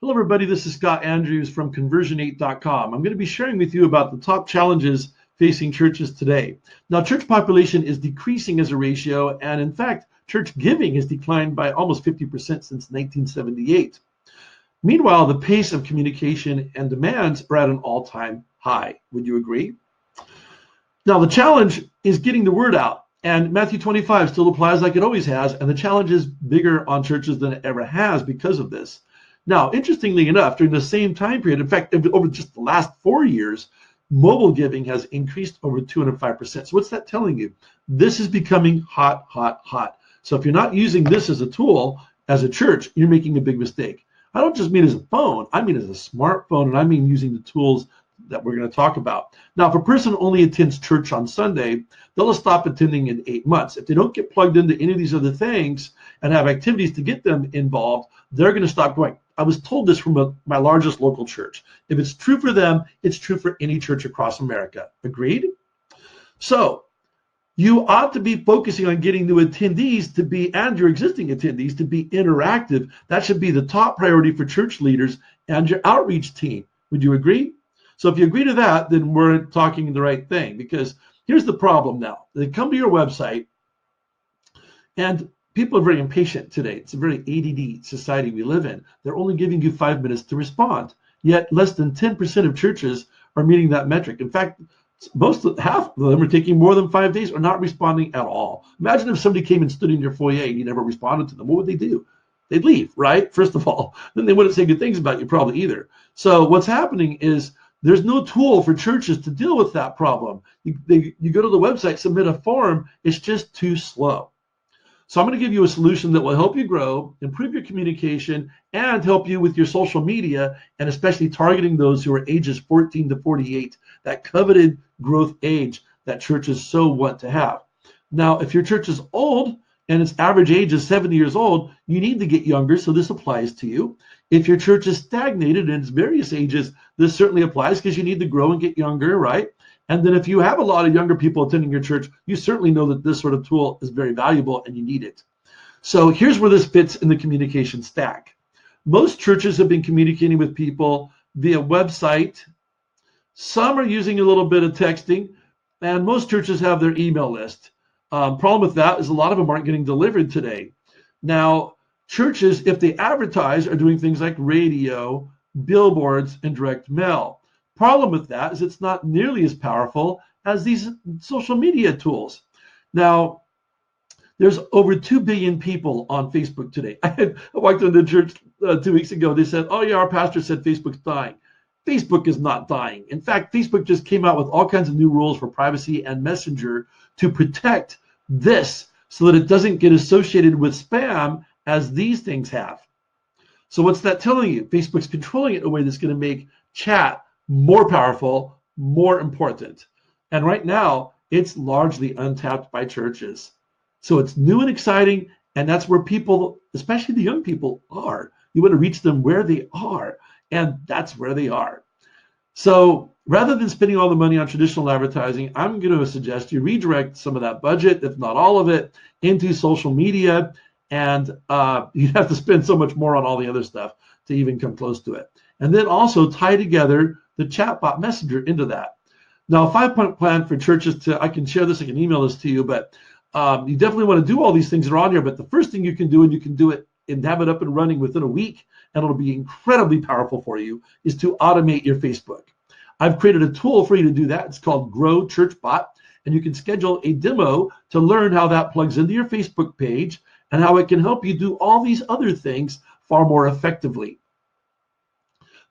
Hello, everybody. This is Scott Andrews from conversion8.com. I'm going to be sharing with you about the top challenges facing churches today. Now, church population is decreasing as a ratio, and in fact, church giving has declined by almost 50% since 1978. Meanwhile, the pace of communication and demands are at an all-time high. Would you agree? Now, the challenge is getting the word out, and Matthew 25 still applies like it always has, and the challenge is bigger on churches than it ever has because of this. Now, interestingly enough, during the same time period, in fact, over just the last 4 years, mobile giving has increased over 205%. So what's that telling you? This is becoming hot, hot, hot. So if you're not using this as a tool, as a church, you're making a big mistake. I don't just mean as a phone, I mean as a smartphone, and I mean using the tools that we're going to talk about. Now, if a person only attends church on Sunday, they'll stop attending in 8 months. If they don't get plugged into any of these other things and have activities to get them involved, they're going to stop going. I was told this from my largest local church. If it's true for them, it's true for any church across America. Agreed? So you ought to be focusing on getting new attendees to be, and your existing attendees to be interactive. That should be the top priority for church leaders and your outreach team. Would you agree? So if you agree to that, then we're talking the right thing, because here's the problem now. They come to your website, and people are very impatient today. It's a very ADD society we live in. They're only giving you 5 minutes to respond. Yet less than 10% of churches are meeting that metric. In fact, half of them are taking more than 5 days or not responding at all. Imagine if somebody came and stood in your foyer and you never responded to them. What would they do? They'd leave, right? First of all. Then they wouldn't say good things about you probably either. So what's happening is there's no tool for churches to deal with that problem. You go to the website, submit a form, it's just too slow. So I'm going to give you a solution that will help you grow, improve your communication, and help you with your social media, and especially targeting those who are ages 14 to 48, that coveted growth age that churches so want to have. Now, if your church is old and its average age is 70 years old, you need to get younger, so this applies to you. If your church is stagnated in its various ages, this certainly applies because you need to grow and get younger, right? And then if you have a lot of younger people attending your church, you certainly know that this sort of tool is very valuable and you need it. So here's where this fits in the communication stack. Most churches have been communicating with people via website. Some are using a little bit of texting, and most churches have their email list. Problem with that is a lot of them aren't getting delivered today. Now, churches, if they advertise, are doing things like radio, billboards, and direct mail. Problem with that is it's not nearly as powerful as these social media tools. Now, there's over 2 billion people on Facebook today. I walked into the church 2 weeks ago. They said, oh yeah, our pastor said Facebook's dying. Facebook is not dying. In fact, Facebook just came out with all kinds of new rules for privacy and Messenger to protect this so that it doesn't get associated with spam as these things have. So what's that telling you? Facebook's controlling it in a way that's going to make chat more powerful, more important. And right now, it's largely untapped by churches. So it's new and exciting, and that's where people, especially the young people, are. You want to reach them where they are, and that's where they are. So rather than spending all the money on traditional advertising, I'm going to suggest you redirect some of that budget, if not all of it, into social media, and you'd have to spend so much more on all the other stuff to even come close to it. And then also tie together the chatbot messenger into that. Now, a 5-point plan for churches I can share this, I can email this to you, but you definitely want to do all these things that are on here. But the first thing you can do, and you can do it and have it up and running within a week, and it'll be incredibly powerful for you, is to automate your Facebook. I've created a tool for you to do that. It's called GROW ChurchBot, and you can schedule a demo to learn how that plugs into your Facebook page and how it can help you do all these other things far more effectively.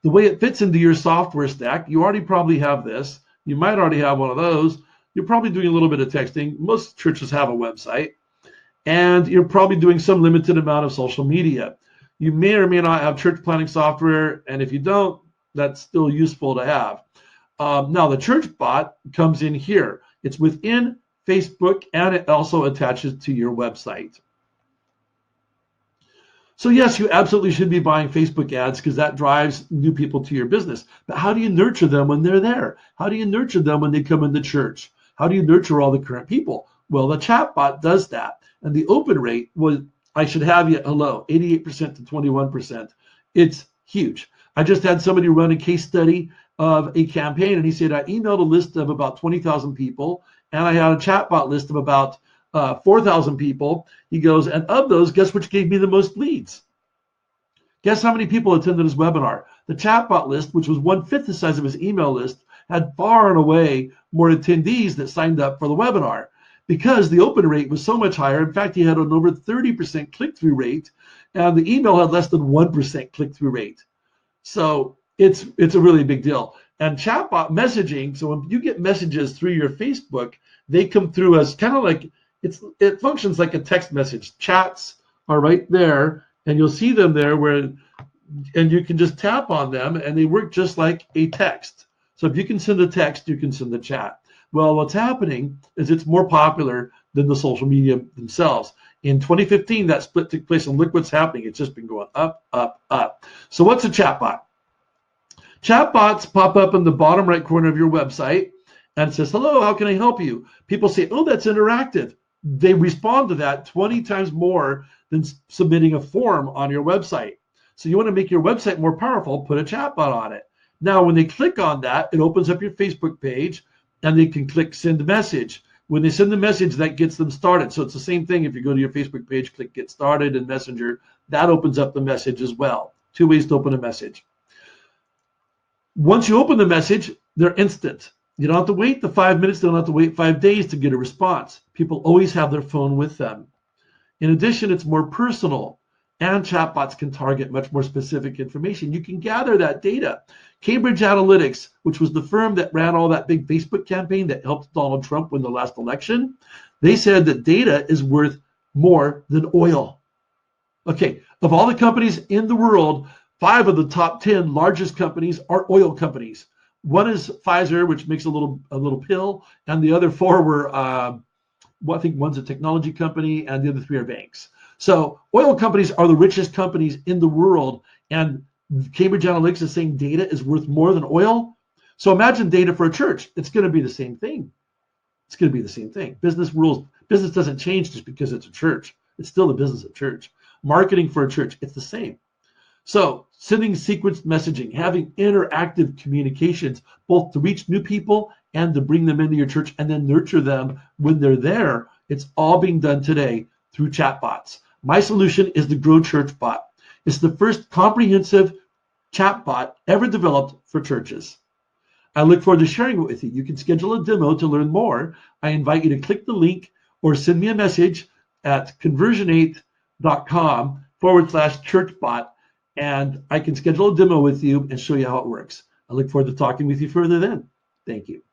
The way it fits into your software stack, you already probably have this. You might already have one of those. You're probably doing a little bit of texting. Most churches have a website. And you're probably doing some limited amount of social media. You may or may not have church planning software, and if you don't, that's still useful to have. Now, the ChurchBot comes in here. It's within Facebook, and it also attaches to your website. So yes, you absolutely should be buying Facebook ads because that drives new people to your business. But how do you nurture them when they're there? How do you nurture them when they come into church? How do you nurture all the current people? Well, the chatbot does that. And the open rate was, I should have you, hello, 88% to 21%. It's Huge. I just had somebody run a case study of a campaign, and he said, I emailed a list of about 20,000 people, and I had a chatbot list of about 4,000 people. He goes, and of those, guess which gave me the most leads? Guess how many people attended his webinar? The chatbot list, which was 1/5 the size of his email list, had far and away more attendees that signed up for the webinar because the open rate was so much higher. In fact, he had an over 30% click-through rate, and the email had less than 1% click-through rate. So it's a really big deal. And chatbot messaging, so when you get messages through your Facebook, they come through as kind of like, it functions like a text message. Chats are right there, and you'll see them there and you can just tap on them, and they work just like a text. So if you can send a text, you can send a chat. Well, what's happening is it's more popular than the social media themselves. In 2015, that split took place, and look what's happening. It's just been going up, up, up. So what's a chatbot? Chatbots pop up in the bottom right corner of your website, and it says, hello, how can I help you? People say, oh, that's interactive. They respond to that 20 times more than submitting a form on your website. So you want to make your website more powerful, put a chatbot on it. Now, when they click on that, it opens up your Facebook page, and they can click send message. When they send the message, that gets them started. So it's the same thing. If you go to your Facebook page, click get started in Messenger, that opens up the message as well. 2 ways to open a message. Once you open the message, they're instant. You don't have to wait the 5 minutes. They don't have to wait 5 days to get a response. People always have their phone with them. In addition, it's more personal, and chatbots can target much more specific information. You can gather that data. Cambridge Analytics, which was the firm that ran all that big Facebook campaign that helped Donald Trump win the last election, they said that data is worth more than oil. Okay, of all the companies in the world, 5 of the top 10 largest companies are oil companies. One is Pfizer, which makes a little pill, and the other 4 were, I think one's a technology company, and the other 3 are banks. So oil companies are the richest companies in the world, and Cambridge Analytics is saying data is worth more than oil. So imagine data for a church. It's going to be the same thing. It's going to be the same thing. Business rules. Business doesn't change just because it's a church. It's still the business of church. Marketing for a church, it's the same. So sending sequenced messaging, having interactive communications, both to reach new people and to bring them into your church and then nurture them when they're there. It's all being done today through chatbots. My solution is the GROW ChurchBot. It's the first comprehensive chatbot ever developed for churches. I look forward to sharing it with you. You can schedule a demo to learn more. I invite you to click the link or send me a message at conversion8.com/churchbot, and I can schedule a demo with you and show you how it works. I look forward to talking with you further then. Thank you.